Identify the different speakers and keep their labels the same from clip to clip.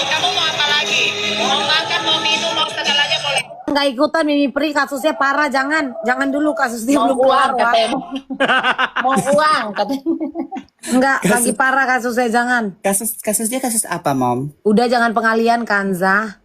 Speaker 1: Kamu mau apa lagi? Mau makan, mau minum, mau segalanya boleh.
Speaker 2: Nggak ikutan Mimi Pri, kasusnya parah. Jangan dulu, kasusnya
Speaker 3: Mau
Speaker 2: belum keluar,
Speaker 3: uang
Speaker 2: Wak.
Speaker 3: katanya. Mau uang katanya.
Speaker 2: Enggak, lagi parah kasusnya, jangan.
Speaker 4: Kasusnya kasus apa, Mom?
Speaker 2: Udah, jangan pengalian, Kanza.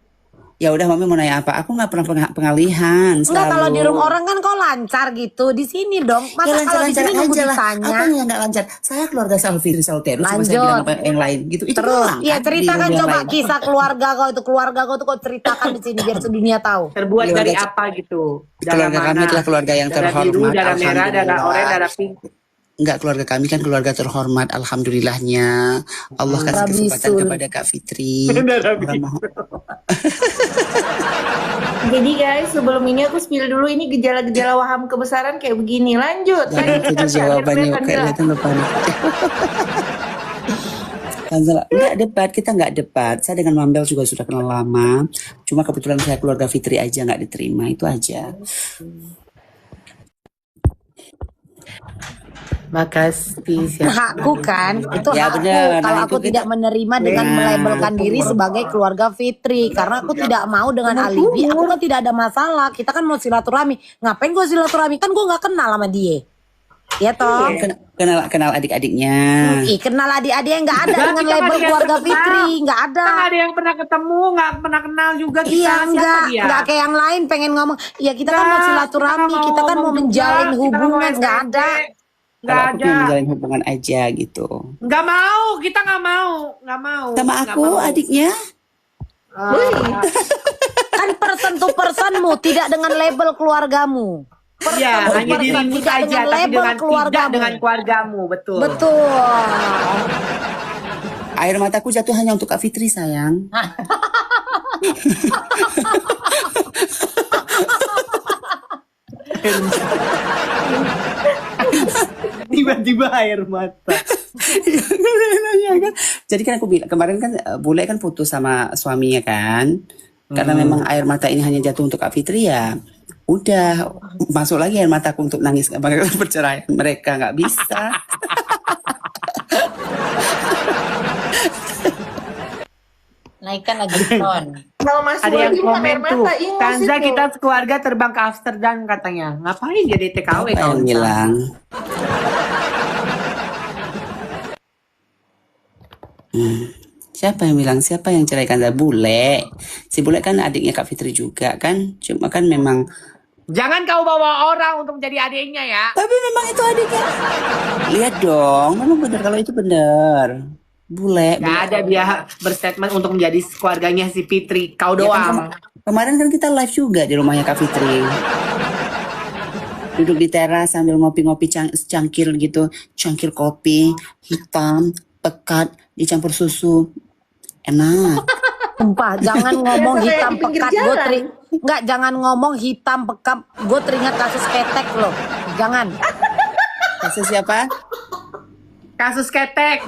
Speaker 4: Ya udah, Mami mau nanya apa? Aku nggak pernah pengalihan.
Speaker 2: Enggak,
Speaker 4: Selalu.
Speaker 2: kalau di rumah orang kan kau lancar gitu. Di sini dong. Masa kalau di sini nunggu ditanya.
Speaker 4: Apa yang nggak lancar? Saya keluarga Salviri Salteru. Cuma saya
Speaker 2: Lanjut.
Speaker 4: bilang apa yang lain gitu. Itu
Speaker 2: Terus,
Speaker 4: doang,
Speaker 2: iya
Speaker 4: kan?
Speaker 2: ceritakan
Speaker 4: Di yang
Speaker 2: coba
Speaker 4: lain.
Speaker 2: kisah keluarga kau itu. Keluarga kau tuh kau ceritakan di sini biar sedunia tahu.
Speaker 5: Terbuat dari
Speaker 4: Keluarga-
Speaker 5: apa gitu?
Speaker 4: Keluarga kami adalah keluarga yang
Speaker 5: Darah
Speaker 4: terhormat.
Speaker 5: biru, darah merah, darah
Speaker 4: Alhamdulillah.
Speaker 5: oranye, darah pink.
Speaker 4: Enggak, keluarga kami kan keluarga terhormat, alhamdulillahnya. Allah kasih kesempatan
Speaker 2: Rabisul.
Speaker 4: kepada Kak Fitri.
Speaker 5: Darah
Speaker 4: Orang mau-
Speaker 3: Jadi guys, sebelum ini aku spill dulu ini gejala-gejala waham kebesaran kayak begini. Lanjut.
Speaker 4: Jangan itu jawabannya kelihatan depan. Enggak debat, kita enggak debat. Saya dengan Mambel juga sudah kenal lama. Cuma kebetulan saya keluarga Fitri aja enggak diterima, itu aja.
Speaker 5: Makasih siapa?
Speaker 2: Hakku kan, itu
Speaker 4: Ya,
Speaker 2: hakku.
Speaker 4: benar. Nah,
Speaker 2: Kalau
Speaker 4: itu
Speaker 2: aku
Speaker 4: kita-
Speaker 2: tidak menerima dengan
Speaker 4: Nah.
Speaker 2: melabelkan diri sebagai keluarga Fitri, karena aku tidak mau dengan alibi. Aku kan tidak ada masalah. Kita kan mau silaturahmi. Ngapain gue silaturahmi? Kan gue nggak kenal sama dia. Ya toh.
Speaker 4: Kenal adik-adiknya.
Speaker 2: Ih, kenal adik-adik yang nggak ada
Speaker 5: Enggak,
Speaker 2: dengan
Speaker 5: kita nggak
Speaker 2: label
Speaker 5: ada yang
Speaker 2: keluarga
Speaker 5: kenal.
Speaker 2: Fitri, nggak ada.
Speaker 5: Kan ada yang pernah ketemu, nggak pernah kenal juga kita.
Speaker 2: Iya,
Speaker 5: Siapa dia?
Speaker 2: enggak kayak yang lain pengen ngomong. Ya kita kan mau
Speaker 5: Enggak,
Speaker 2: silaturahmi,
Speaker 5: kita
Speaker 2: kita kan
Speaker 5: ngomong
Speaker 2: mau
Speaker 5: juga,
Speaker 2: menjalin
Speaker 5: kita
Speaker 2: hubungan,
Speaker 5: ngomong
Speaker 2: nggak
Speaker 5: SND.
Speaker 2: ada.
Speaker 5: Nggak
Speaker 4: Kalau aku
Speaker 5: ada.
Speaker 4: pengen menjalin hubungan aja gitu.
Speaker 5: Nggak mau, kita nggak mau. Nggak mau.
Speaker 4: Sama
Speaker 5: Nggak
Speaker 4: aku,
Speaker 5: mau.
Speaker 4: adiknya.
Speaker 2: Kan person to personmu, tidak dengan label keluargamu.
Speaker 5: Iya,
Speaker 2: Person to
Speaker 5: hanya
Speaker 2: person,
Speaker 5: dirimu
Speaker 2: tidak
Speaker 5: saja,
Speaker 2: dengan
Speaker 5: tapi
Speaker 2: label
Speaker 5: dengan tidak
Speaker 2: keluargamu.
Speaker 5: dengan keluargamu, betul.
Speaker 2: Betul.
Speaker 4: Air mataku jatuh hanya untuk Kak Fitri, sayang.
Speaker 5: Tiba-tiba air mata.
Speaker 4: Jadi kan aku bilang kemarin kan bule kan putus sama suaminya kan. Karena memang air mata ini hanya jatuh untuk Kak Fitri ya. Udah masuk lagi air mataku untuk nangis perceraian mereka, nggak bisa.
Speaker 3: Naikkan lagi ton. Kalau masuk
Speaker 5: Ada yang
Speaker 3: lagi bukan air
Speaker 5: komen tuh,
Speaker 3: mata, ingus
Speaker 5: Kanza
Speaker 3: itu.
Speaker 5: kita sekeluarga terbang ke Amsterdam katanya. Ngapain jadi TKW
Speaker 4: Apa
Speaker 5: kalau
Speaker 4: yang bilang? Siapa yang bilang? Siapa yang ceraikan Kanza? Bule. Si bule kan adiknya Kak Fitri juga kan. Cuma kan memang.
Speaker 5: Jangan kau bawa orang untuk menjadi adiknya ya.
Speaker 4: Tapi memang itu adiknya. Lihat dong, memang benar kalau itu benar. Bule.
Speaker 5: Gak ada dia berstatement untuk menjadi keluarganya si Fitri. Kau
Speaker 4: Ya kan,
Speaker 5: doang.
Speaker 4: kemarin kan kita live juga di rumahnya Kak Fitri. Duduk di teras sambil ngopi-ngopi cangkir gitu. Cangkir kopi, hitam, pekat, dicampur susu. Enak.
Speaker 2: Sumpah, jangan ngomong
Speaker 3: Kayak
Speaker 2: hitam
Speaker 3: di pinggir
Speaker 2: pekat. Gue
Speaker 3: jalan.
Speaker 2: Enggak, jangan ngomong hitam pekat. Gue teringat kasus ketek loh. Jangan.
Speaker 4: Kasus siapa?
Speaker 5: Kasus ketek.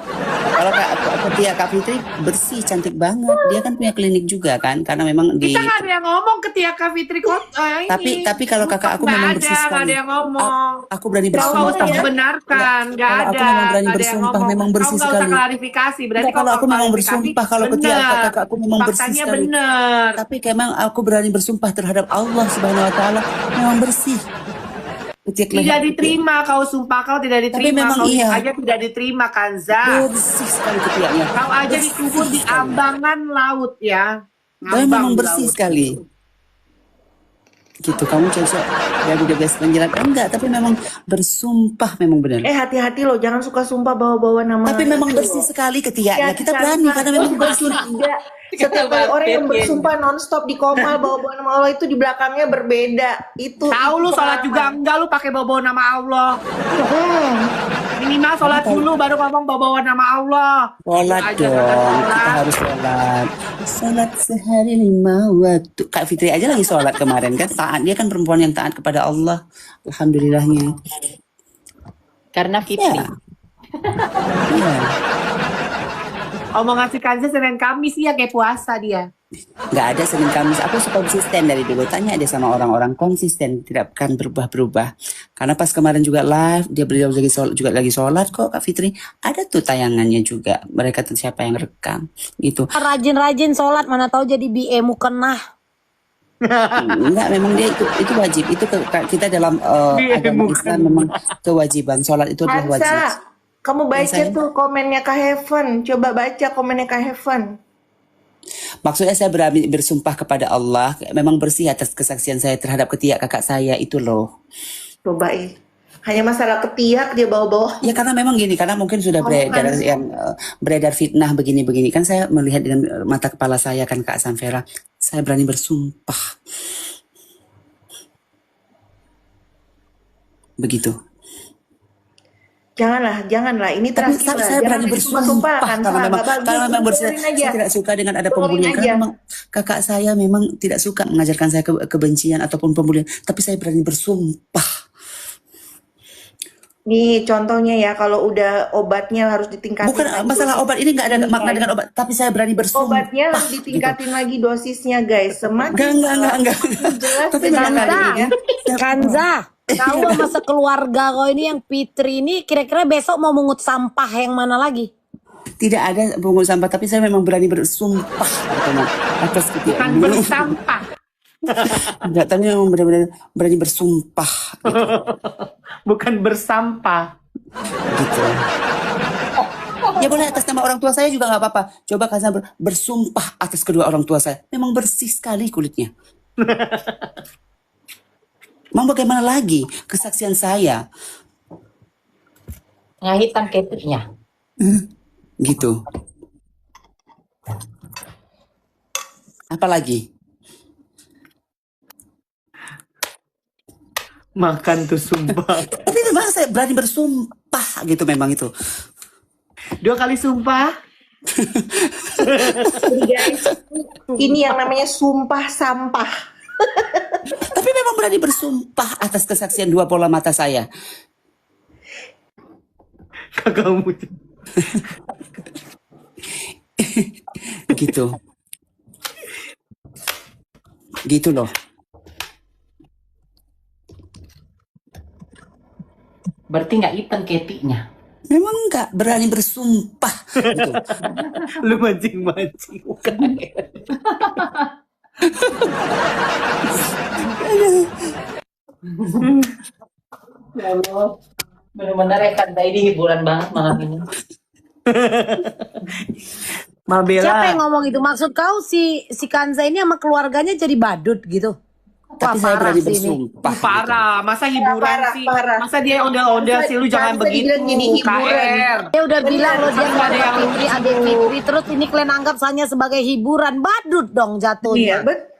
Speaker 4: Kalau Kak Fitri bersih, cantik banget. Dia kan punya klinik juga kan. Karena memang di...
Speaker 5: Kita gak ada yang ngomong ketika Kak Fitri ini.
Speaker 4: Tapi kalau kakak aku
Speaker 5: Nggak
Speaker 4: memang
Speaker 5: ada,
Speaker 4: bersih
Speaker 5: nggak
Speaker 4: sekali.
Speaker 5: ada yang ngomong.
Speaker 4: Aku berani
Speaker 5: Kau nggak usah
Speaker 4: bersumpah.
Speaker 5: membenarkan, nggak
Speaker 4: Kalau
Speaker 5: ada.
Speaker 4: aku memang berani
Speaker 5: nggak ada yang
Speaker 4: bersumpah,
Speaker 5: ngomong.
Speaker 4: memang bersih
Speaker 5: Kau nggak usah
Speaker 4: sekali.
Speaker 5: klarifikasi, berarti
Speaker 4: Enggak, kalau aku memang bersumpah, kalau ketiak kakakku memang bersih
Speaker 5: Faktanya
Speaker 4: sekali.
Speaker 5: benar.
Speaker 4: Tapi memang aku berani bersumpah terhadap Allah Subhanahu Wa Taala memang bersih. Ketiak
Speaker 5: Tidak
Speaker 4: leher
Speaker 5: diterima, kau sumpah kau tidak diterima.
Speaker 4: memang
Speaker 5: Kau
Speaker 4: iya.
Speaker 5: aja tidak diterima, Kanza.
Speaker 4: bersih sekali ketiaknya.
Speaker 5: Kau aja dikubur di ambangan laut ya.
Speaker 4: Tapi memang
Speaker 5: Ngambang
Speaker 4: bersih
Speaker 5: laut.
Speaker 4: sekali. Gitu kamu cocok dari the best penjelasan enggak, tapi memang bersumpah memang benar.
Speaker 3: Hati-hati loh, jangan suka sumpah bawa-bawa nama.
Speaker 4: Tapi memang
Speaker 3: itu
Speaker 4: bersih
Speaker 3: loh.
Speaker 4: sekali ketiaknya.
Speaker 3: Ya,
Speaker 4: Kita berani karena memang bersih.
Speaker 3: Tidak. Setiap kali orang yang bersumpah nonstop di komal bawa-bawa nama Allah itu di belakangnya berbeda. Itu.
Speaker 5: Tahu lu sholat juga enggak, lu pakai bawa nama Allah. Minimal sholat dulu baru ngomong bawa nama Allah.
Speaker 4: Sholat
Speaker 5: Aja
Speaker 4: dong,
Speaker 5: kagak sholat.
Speaker 4: kita harus sholat. Sholat sehari 5 waktu. Kak Fitri aja lagi sholat kemarin kan. Taat, dia kan perempuan yang taat kepada Allah. Alhamdulillahnya.
Speaker 3: Karena Fitri.
Speaker 4: Ya. Iya.
Speaker 5: Omongan si Kanza Senin Kamis ya kayak puasa dia.
Speaker 4: Nggak ada Senin Kamis. Aku konsisten dari dulu. Tanya deh sama orang-orang, konsisten, tidak akan berubah-berubah. Karena pas kemarin juga live, beliau lagi sholat kok Kak Fitri. Ada tuh tayangannya juga. Mereka tuh siapa yang rekam gitu.
Speaker 2: Rajin-rajin sholat, mana tahu jadi BE mukenah.
Speaker 4: Enggak, memang dia itu wajib. Itu kita dalam agama Islam memang kewajiban. Sholat itu adalah wajib.
Speaker 3: Hansa, kamu baca
Speaker 4: Saya-
Speaker 3: tuh komennya Kak Heaven. Coba baca komennya Kak Heaven.
Speaker 4: Maksudnya saya berani bersumpah kepada Allah, memang bersih atas kesaksian saya terhadap ketiak kakak saya itu loh.
Speaker 3: Coba hanya masalah ketiak dia bawa-bawa.
Speaker 4: Ya karena memang gini, karena mungkin sudah beredar beredar fitnah begini-begini. Kan saya melihat dengan mata kepala saya kan Kak Samfera, saya berani bersumpah. Begitu.
Speaker 3: Janganlah. Ini
Speaker 4: Tapi
Speaker 3: terakhir lah.
Speaker 4: saya berani bersumpah
Speaker 3: kan.
Speaker 4: karena memang saya tidak suka dengan ada pembulian. Karena memang kakak saya memang tidak suka mengajarkan saya kebencian ataupun pembulian. Tapi saya berani bersumpah.
Speaker 3: Nih contohnya ya, kalau udah obatnya harus ditingkatin.
Speaker 4: Bukan
Speaker 3: lagi
Speaker 4: masalah obat, ini nggak ada
Speaker 3: dosisnya.
Speaker 4: makna dengan obat. Tapi saya berani bersumpah.
Speaker 3: Obatnya harus ditingkatin lagi dosisnya guys. Semakin
Speaker 4: Enggak.
Speaker 3: jelas
Speaker 4: Tapi memang
Speaker 3: dengan
Speaker 4: kali
Speaker 3: ya.
Speaker 2: Kanza, kau sama sekeluarga kau ini yang Fitri ini kira-kira besok mau mungut sampah yang mana lagi?
Speaker 4: Tidak ada pungut sampah, tapi saya memang berani bersumpah atas ketiak.
Speaker 5: Bukan bersampah.
Speaker 4: Enggak, tapi memang benar-benar berani bersumpah gitu.
Speaker 5: Bukan bersampah.
Speaker 4: Gitu. Ya boleh atas nama orang tua saya juga nggak apa-apa. Coba Kanza bersumpah atas kedua orang tua saya. Memang bersih sekali kulitnya. Mau bagaimana lagi kesaksian saya?
Speaker 2: Ngahitan ketiknya.
Speaker 4: Gitu. Apalagi?
Speaker 5: Makan tuh sumpah.
Speaker 4: Tapi memang saya berani bersumpah gitu memang itu.
Speaker 5: 2 kali sumpah.
Speaker 3: Jadi guys, ini yang namanya sumpah sampah.
Speaker 4: Tapi memang berani bersumpah atas kesaksian dua bola mata saya.
Speaker 5: Kakakmu.
Speaker 4: Gitu. Gitu loh.
Speaker 2: Berarti nggak hitam ketiknya.
Speaker 4: Memang enggak berani bersumpah gitu.
Speaker 5: Lu mancing-mancing.
Speaker 2: Ya Allah, benar-benar ya Kanza ini hiburan banget malam ini.
Speaker 5: Mabela.
Speaker 2: Siapa yang ngomong itu? Maksud kau si Kanza ini sama keluarganya jadi badut gitu?
Speaker 4: Tapi
Speaker 2: Wah,
Speaker 4: saya
Speaker 2: parah
Speaker 4: berani
Speaker 2: sih ini.
Speaker 4: bersumpah. gitu.
Speaker 5: Parah, masa hiburan
Speaker 3: Parah,
Speaker 5: sih?
Speaker 3: parah.
Speaker 5: Masa dia ondel-ondel sih? Lu jangan
Speaker 3: Masa
Speaker 5: begitu.
Speaker 3: dibilang jadi hiburan?
Speaker 5: KR.
Speaker 2: Dia udah bilang loh dia
Speaker 5: Masa ada
Speaker 2: keluarga
Speaker 5: yang
Speaker 2: Fitri, adik Fitri, terus ini kalian anggap hanya sebagai hiburan, badut dong
Speaker 3: Iya,
Speaker 2: jatuhnya.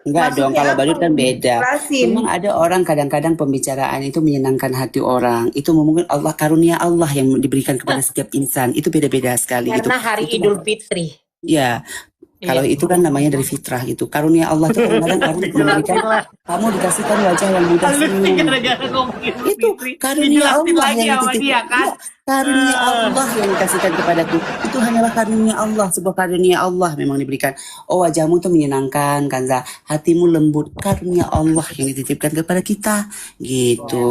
Speaker 4: Enggak dong, kalau badut kan beda.
Speaker 3: Jelasin.
Speaker 4: Memang ada orang kadang-kadang pembicaraan itu menyenangkan hati orang. Itu mungkin Allah, karunia Allah yang diberikan kepada setiap insan. Itu beda-beda sekali gitu.
Speaker 2: Karena hari
Speaker 4: Itu-
Speaker 2: Idul Fitri.
Speaker 4: Ya, kalau itu kan namanya dari fitrah gitu. Karunia Allah itu kadang-kadang Allah memberikan kamu dikasihkan wajah yang mudah
Speaker 5: Lu sih
Speaker 4: senyum.
Speaker 5: gara-gara ngomongin
Speaker 4: Itu
Speaker 5: Fitri.
Speaker 4: karunia
Speaker 5: Dijelasin
Speaker 4: Allah
Speaker 5: lagi
Speaker 4: yang
Speaker 5: sama
Speaker 4: dititip.
Speaker 5: dia kan?
Speaker 4: Iya, karunia Allah yang dikasihkan kepadaku. Itu hanyalah karunia Allah, sebuah karunia Allah memang diberikan. Oh, wajahmu tuh menyenangkan, Kanza. Hatimu lembut, karunia Allah yang dititipkan kepada kita. Gitu.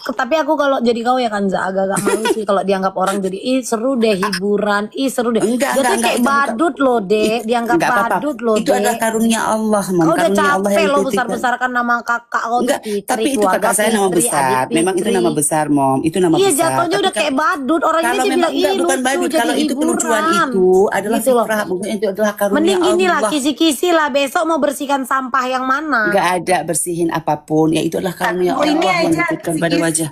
Speaker 2: Tapi aku kalau jadi kau ya Kanza agak-agak malu sih kalau dianggap orang jadi seru deh hiburan, seru deh.
Speaker 4: Enggak,
Speaker 2: Jadi
Speaker 4: enggak,
Speaker 2: kayak
Speaker 4: itu bukan.
Speaker 2: badut loh deh, dianggap
Speaker 4: Enggak apa-apa.
Speaker 2: badut loh
Speaker 4: Itu
Speaker 2: deh.
Speaker 4: adalah karunia Allah, Mom.
Speaker 2: Kau udah
Speaker 4: Karunia Allah
Speaker 2: capek
Speaker 4: yang
Speaker 2: lo
Speaker 4: dititipkan.
Speaker 2: besar-besarkan nama kakak kau tuh
Speaker 4: Enggak,
Speaker 2: Fitri,
Speaker 4: tapi itu
Speaker 2: keluarga
Speaker 4: kakak saya nama
Speaker 2: Fitri,
Speaker 4: besar.
Speaker 2: adik
Speaker 4: Memang itu
Speaker 2: Fitri.
Speaker 4: nama besar, Mom. Itu nama
Speaker 2: Iya
Speaker 4: besar.
Speaker 2: jatuhnya
Speaker 4: Tapi
Speaker 2: udah kayak badut. Orang
Speaker 4: kalau
Speaker 2: ini dia
Speaker 4: memang
Speaker 2: bilang
Speaker 4: enggak,
Speaker 2: ih
Speaker 4: bukan
Speaker 2: lucu
Speaker 4: badut.
Speaker 2: jadi
Speaker 4: Kalau itu kelucuan
Speaker 2: hiburan.
Speaker 4: itu adalah
Speaker 2: Gitu loh.
Speaker 4: fitrah. Mungkin itu adalah karunia
Speaker 2: Mending gini lah
Speaker 4: Allah.
Speaker 2: kisi-kisi lah besok mau bersihkan sampah yang mana.
Speaker 4: Enggak ada bersihin apapun. Ya itu adalah karunia
Speaker 3: Minggu ini
Speaker 4: Allah yang
Speaker 3: aja
Speaker 4: dititipkan pada wajah.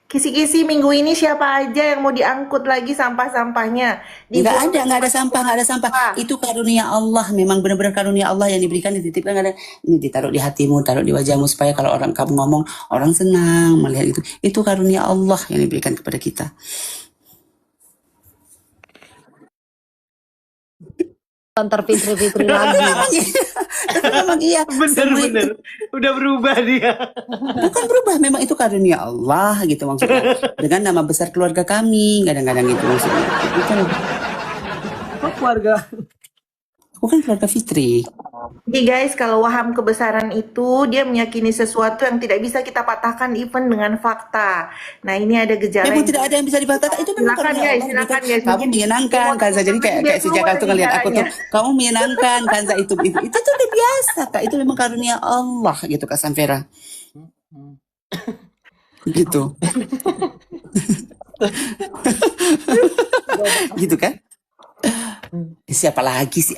Speaker 3: kisi-kisi minggu ini siapa aja yang mau diangkut lagi sampah-sampahnya?
Speaker 4: Enggak ada sampah, enggak ada sampah. Itu karunia Allah, memang benar-benar karunia Allah yang diberikan, dititipkan. Ada ini ditaruh di hatimu, taruh di wajahmu supaya kalau orang kamu ngomong, orang senang melihat itu. Itu karunia Allah yang diberikan kepada kita.
Speaker 2: Antar Fitri-Fitri lagi.
Speaker 4: Tapi memang iya. Semua itu
Speaker 5: Bener-bener. Udah berubah dia.
Speaker 4: bukan berubah, memang itu karunia Allah gitu maksudnya. Dengan nama besar keluarga kami, kadang-kadang itu maksudnya. Bukan.
Speaker 5: Kok keluarga?
Speaker 4: Aku kan keluarga Fitri.
Speaker 3: Jadi guys, kalau waham kebesaran itu dia meyakini sesuatu yang tidak bisa kita patahkan even dengan fakta. Nah ini ada gejala
Speaker 4: Memang
Speaker 3: yang
Speaker 4: tidak ada yang bisa dipatahkan. Itu memang
Speaker 3: Silakan,
Speaker 4: karunia
Speaker 3: guys,
Speaker 4: Allah.
Speaker 3: silakan, guys.
Speaker 4: Kamu menyenangkan Kanza. Jadi kayak sejak itu ngeliat aku tuh, kamu menyenangkan Kanza itu tuh udah biasa Kak. Itu memang karunia Allah gitu Kak Samvera. Gitu. Gitu kan? Siapa lagi sih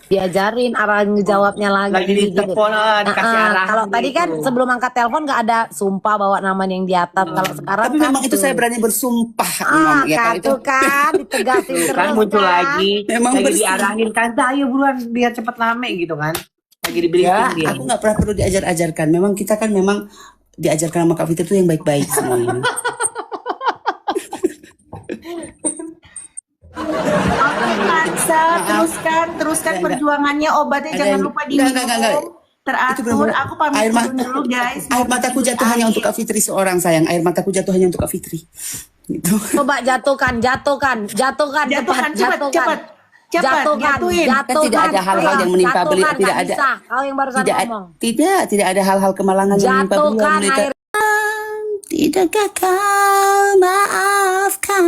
Speaker 2: Diajarin arah ngejawabnya lagi.
Speaker 5: Lagi di
Speaker 2: gitu.
Speaker 5: telepon, dikasih arahan
Speaker 2: Kalau tadi
Speaker 5: gitu.
Speaker 2: kan sebelum angkat telepon nggak ada sumpah bawa nama yang di atas. Kalau sekarang
Speaker 4: Tapi memang itu saya berani bersumpah Imam, ya kan itu.
Speaker 2: itu kan ditegasin terus
Speaker 5: Kan muncul
Speaker 2: kan.
Speaker 5: lagi,
Speaker 4: Memang
Speaker 5: lagi
Speaker 4: bersih.
Speaker 5: diarahin kan, ayo buruan biar cepet rame gitu kan. Lagi di
Speaker 4: Ya,
Speaker 5: briefing dia.
Speaker 4: aku nggak pernah perlu diajar-ajarkan. Memang kita kan memang diajarkan sama Kak Fitri itu yang baik-baik semuanya.
Speaker 3: Kanza, teruskan
Speaker 4: Enggak.
Speaker 3: perjuangannya, obatnya
Speaker 4: Ada
Speaker 3: jangan
Speaker 4: yang-
Speaker 3: lupa
Speaker 4: enggak.
Speaker 3: diminum.
Speaker 4: Itu
Speaker 3: Teratur,
Speaker 4: benar-benar
Speaker 3: aku pamit
Speaker 4: air
Speaker 3: turun
Speaker 4: mata,
Speaker 3: dulu guys.
Speaker 4: air mataku jatuh hanya untuk Kak Fitri seorang sayang. Air mataku jatuh hanya untuk Kak Fitri. Gitu.
Speaker 2: Coba jatuhkan,
Speaker 3: Jatuhkan, cepat.
Speaker 2: jatuhkan,
Speaker 3: Jatuhin.
Speaker 4: Kan tidak ada hal-hal yang menimpa beliau,
Speaker 2: Jatuhkan,
Speaker 4: tidak
Speaker 2: nggak
Speaker 4: ada.
Speaker 2: bisa. Kau yang barusan
Speaker 4: Tidak,
Speaker 2: ngomong.
Speaker 4: tidak ada hal-hal kemalangan yang menimpa beliau.
Speaker 2: Jatuhkan
Speaker 4: Mereka,
Speaker 2: air.
Speaker 4: tidakkah kau maafkan?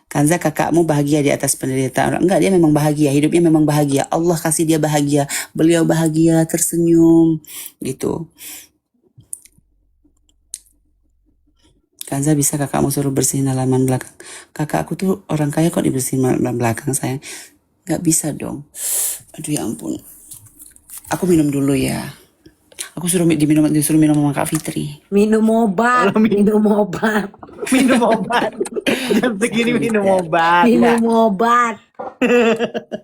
Speaker 4: Kanza, kakakmu bahagia di atas penderitaan orang. Enggak, dia memang bahagia. Hidupnya memang bahagia. Allah kasih dia bahagia. Beliau bahagia, tersenyum. Gitu. Kanza, bisa kakakmu suruh bersihin halaman belakang? Kakak aku tuh orang kaya kok dibersihin halaman belakang, sayang. Nggak bisa dong. Aduh ya ampun. Aku minum dulu ya. Aku disuruh minum sama Kak Fitri.
Speaker 2: Minum obat, minum obat,
Speaker 5: Minum obat. Jam segini minum obat.
Speaker 2: minum obat.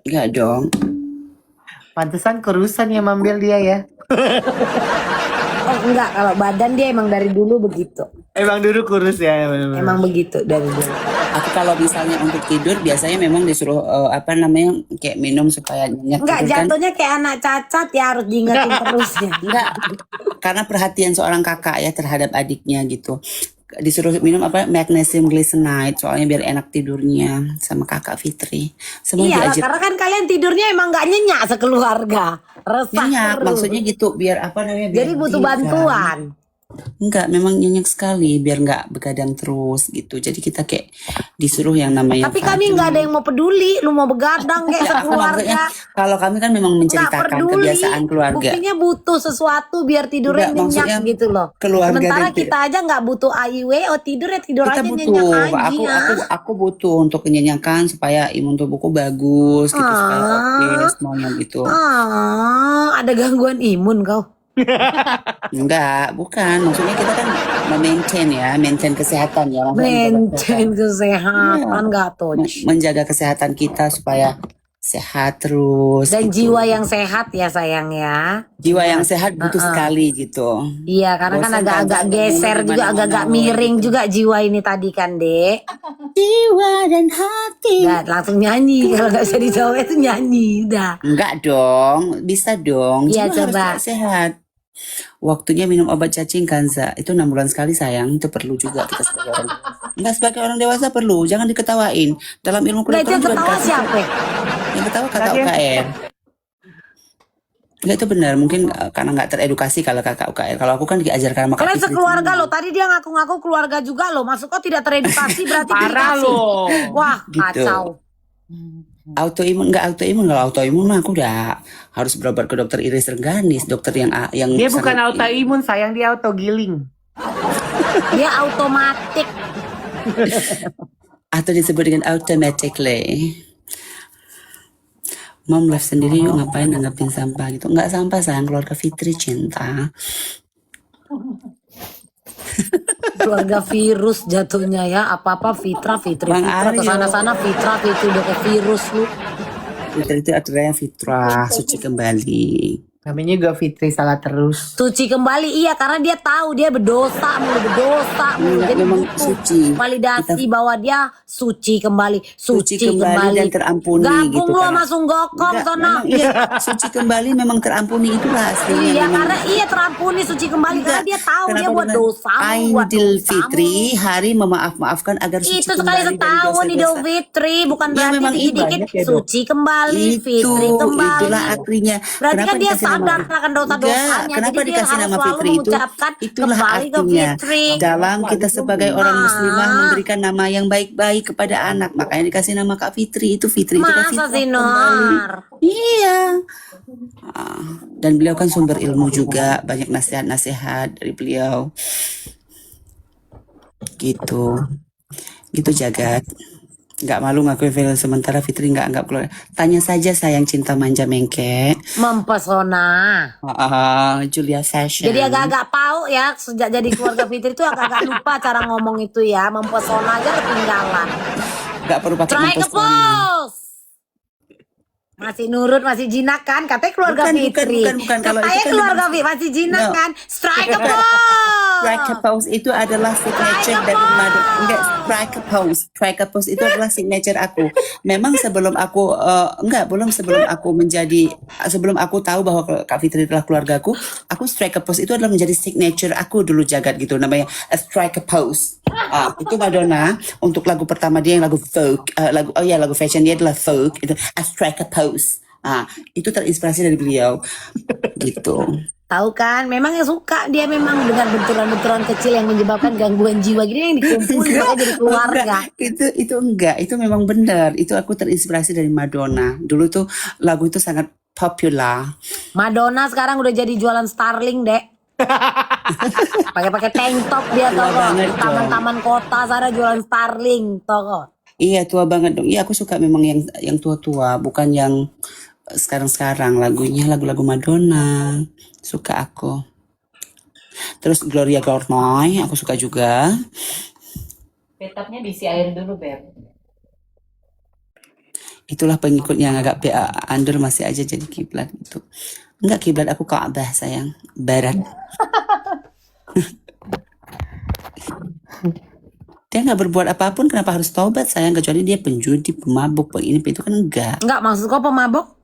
Speaker 4: Enggak dong.
Speaker 5: Pantesan kurusan yang ambil dia ya.
Speaker 2: Oh enggak, kalau badan dia emang dari dulu begitu.
Speaker 5: Emang dulu kurus ya.
Speaker 2: Emang begitu dari dulu.
Speaker 4: Aku kalau misalnya untuk tidur biasanya memang disuruh kayak minum supaya nyenyak
Speaker 2: Enggak,
Speaker 4: tidur kan.
Speaker 2: jatuhnya kayak anak cacat ya, harus diingetin terus ya.
Speaker 4: Enggak, karena perhatian seorang kakak ya terhadap adiknya gitu. Disuruh minum magnesium glycinate soalnya biar enak tidurnya sama kakak Fitri. Semua
Speaker 2: Iya,
Speaker 4: diajar.
Speaker 2: karena kan kalian tidurnya emang nggak nyenyak sekeluarga. Resah
Speaker 4: Nyenyak,
Speaker 2: terus.
Speaker 4: maksudnya gitu biar biar
Speaker 2: Jadi butuh
Speaker 4: tidak.
Speaker 2: bantuan.
Speaker 4: Enggak, memang nyenyak sekali biar nggak begadang terus gitu. Jadi kita kayak disuruh yang namanya
Speaker 2: Tapi kami nggak ada yang mau peduli, lu mau begadang kayak
Speaker 4: Ya, aku maksudnya
Speaker 2: sekeluarga.
Speaker 4: kalau kami kan memang
Speaker 2: Nggak
Speaker 4: menceritakan
Speaker 2: peduli.
Speaker 4: kebiasaan keluarga.
Speaker 2: Buktinya butuh sesuatu biar tidurnya
Speaker 4: Enggak, maksudnya
Speaker 2: nyenyak gitu loh.
Speaker 4: keluarga
Speaker 2: Sementara
Speaker 4: dan-
Speaker 2: kita aja nggak butuh AIW, tidur ya tidur
Speaker 4: Kita
Speaker 2: aja
Speaker 4: butuh,
Speaker 2: nyenyak aja.
Speaker 4: aku butuh untuk kenyenyakan supaya imun tubuhku bagus gitu supaya oke semuanya gitu.
Speaker 2: Ada gangguan imun kau.
Speaker 4: Enggak, bukan. Maksudnya kita kan maintain kesehatan ya. Maksudnya
Speaker 2: Maintain kesehatan nggak tuh.
Speaker 4: menjaga kesehatan kita supaya sehat terus.
Speaker 2: Dan
Speaker 4: gitu.
Speaker 2: jiwa yang sehat ya sayang ya.
Speaker 4: Jiwa yang sehat butuh sekali gitu.
Speaker 2: Iya, karena kan
Speaker 4: Bosan
Speaker 2: agak-agak
Speaker 4: kan,
Speaker 2: geser
Speaker 4: ngomong
Speaker 2: juga,
Speaker 4: dimana-mana
Speaker 2: agak-agak
Speaker 4: orang
Speaker 2: miring
Speaker 4: gitu.
Speaker 2: juga jiwa ini tadi kan, Dek.
Speaker 4: Jiwa dan hati.
Speaker 2: Nah, langsung nyanyi. Kalau nggak bisa dijawab itu nyanyi, udah.
Speaker 4: Enggak dong, bisa dong.
Speaker 2: Iya,
Speaker 4: Jiwa
Speaker 2: coba.
Speaker 4: harus sehat. Waktunya minum obat cacing Kanza. Itu 6 bulan sekali sayang. Itu perlu juga kita sebagai orang dewasa. Enggak, sebagai orang dewasa perlu. Jangan diketawain. Dalam ilmu
Speaker 2: Nggak,
Speaker 4: kedokteran
Speaker 2: yang
Speaker 4: juga
Speaker 2: ketawa
Speaker 4: dikasih.
Speaker 2: siapa?
Speaker 4: Yang ketawa kata
Speaker 5: Tadi-
Speaker 4: UKR. Enggak, itu benar. Mungkin karena nggak teredukasi kalau kakak UKR. Kalau aku kan diajarkan sama Kak
Speaker 2: Kalian
Speaker 4: Fitri.
Speaker 2: sekeluarga loh. Tadi dia ngaku-ngaku keluarga juga loh. Maksud kau tidak teredukasi berarti
Speaker 5: Parah
Speaker 2: dikasih.
Speaker 5: loh.
Speaker 2: Wah,
Speaker 4: Gitu.
Speaker 2: kacau.
Speaker 4: Autoimun kalau autoimun mah aku udah harus berobat ke dokter Iris Rengganis, dokter yang
Speaker 5: Dia bukan
Speaker 4: sangat-
Speaker 5: autoimun sayang, dia autogiling.
Speaker 2: Dia otomatik.
Speaker 4: atau disebut dengan automatically. Mom live sendiri yuk, ngapain nanggapin sampah gitu. Nggak sampah sayang, keluarga Fitri cinta.
Speaker 2: Keluarga virus jatuhnya ya. Apa-apa Fitra, Fitri,
Speaker 4: Bang
Speaker 2: Fitra.
Speaker 4: Aryo.
Speaker 2: Kesana-sana Fitra, Fitri. Udah ke virus lu.
Speaker 4: Fitri itu adalah yang fitrah, suci kembali.
Speaker 5: Namanya juga Fitri salah terus.
Speaker 2: Suci kembali, iya, karena dia tahu dia berdosa mulu.
Speaker 4: Enggak,
Speaker 2: Jadi
Speaker 4: memang
Speaker 2: butuh
Speaker 4: suci.
Speaker 2: validasi bahwa dia suci kembali,
Speaker 4: Suci kembali dan terampuni
Speaker 2: Gabung
Speaker 4: gitu
Speaker 2: lu
Speaker 4: kan.
Speaker 2: sama Sunggokong
Speaker 4: Enggak,
Speaker 2: sana.
Speaker 4: memang iya, suci kembali memang terampuni, itulah aslinya.
Speaker 2: Iya,
Speaker 4: memang.
Speaker 2: karena iya terampuni suci kembali karena dia tahu dia buat dosa, buat
Speaker 4: Idul
Speaker 2: dosamu.
Speaker 4: Fitri, hari memaafkan agar suci
Speaker 2: Itu sekali
Speaker 4: kembali dari
Speaker 2: setahun Idul
Speaker 4: dosa-dosa.
Speaker 2: Fitri, bukan
Speaker 4: Ya,
Speaker 2: berarti
Speaker 4: memang
Speaker 2: dikit-dikit
Speaker 5: ibadah ya, Dok.
Speaker 2: suci kembali, Fitri kembali.
Speaker 4: Itulah artinya.
Speaker 2: Berarti kan dia
Speaker 4: dikasih
Speaker 2: sadar akan dosa-dosanya,
Speaker 4: Kenapa
Speaker 2: jadi dia
Speaker 4: dikasih
Speaker 2: harus
Speaker 4: nama
Speaker 2: selalu
Speaker 4: Fitri itu?
Speaker 2: mengucapkan
Speaker 4: Itulah
Speaker 2: kembali ke
Speaker 4: artinya.
Speaker 2: Fitri.
Speaker 4: Dalam kita sebagai orang muslimah
Speaker 2: Ah.
Speaker 4: memberikan nama yang baik-baik kepada anak, makanya dikasih nama Kak Fitri. Itu Fitri itu kasih
Speaker 2: Masa sih,
Speaker 4: kembali.
Speaker 2: Nor?
Speaker 4: Iya. Dan beliau kan sumber ilmu juga, banyak nasihat-nasihat dari beliau. Gitu. Gitu Jagat. Nggak malu ngakuin film sementara Fitri nggak keluar. Tanya saja sayang cinta manja mengke.
Speaker 2: Mempesona.
Speaker 4: Julia Fashion.
Speaker 2: Jadi agak-agak pau ya, sejak jadi keluarga Fitri itu agak-agak lupa cara ngomong itu ya. Mempesona aja ketinggalan.
Speaker 4: Nggak perlu pakai
Speaker 2: Try ke
Speaker 4: mempesona.
Speaker 2: pos. Masih nurut, masih jinak kan? Katanya keluarga Fitri.
Speaker 4: Bukan. Kalau itu
Speaker 2: Katanya
Speaker 4: kan
Speaker 2: keluarga Fitri masih jinak
Speaker 4: No.
Speaker 2: kan? Strike a pose.
Speaker 4: Strike a pose itu adalah signature dari Madu. Enggak, strike a pose. Strike a pose itu adalah signature aku. Memang sebelum aku sebelum aku tahu bahwa Kak Fitri adalah keluargaku, aku strike a pose itu adalah menjadi signature aku dulu Jagat gitu, namanya a strike a pose. Itu Madonna untuk lagu pertama dia yang lagu folk, lagu fashion dia adalah folk, itu a strike a pose. Itu terinspirasi dari beliau gitu.
Speaker 2: Tahu kan? Memang yang suka dia memang dengan benturan-benturan kecil yang menyebabkan gangguan jiwa gini yang dikumpulin makanya jadi keluarga.
Speaker 4: Itu enggak, itu memang benar. Itu aku terinspirasi dari Madonna. Dulu tuh lagu itu sangat populer.
Speaker 2: Madonna sekarang udah jadi jualan Starling, Dek. Pakai tank top dia
Speaker 4: Tua
Speaker 2: toko.
Speaker 4: banget
Speaker 2: Di taman-taman kota sana jualan Starling toko.
Speaker 4: Iya, tua banget dong. Iya, aku suka memang yang tua-tua, bukan yang sekarang-sekarang. Lagunya lagu-lagu Madonna. Suka aku. Terus Gloria Gaynor, aku suka juga.
Speaker 1: Tetapnya diisi air dulu, Beb.
Speaker 4: Itulah pengikut yang agak under masih aja jadi kiblat itu. Enggak, kiblat aku Ka'bah sayang, barat. Dia nggak berbuat apapun, kenapa harus taubat sayang? Kecuali dia penjudi, pemabuk, ini itu kan enggak.
Speaker 2: Enggak, maksud kau pemabok?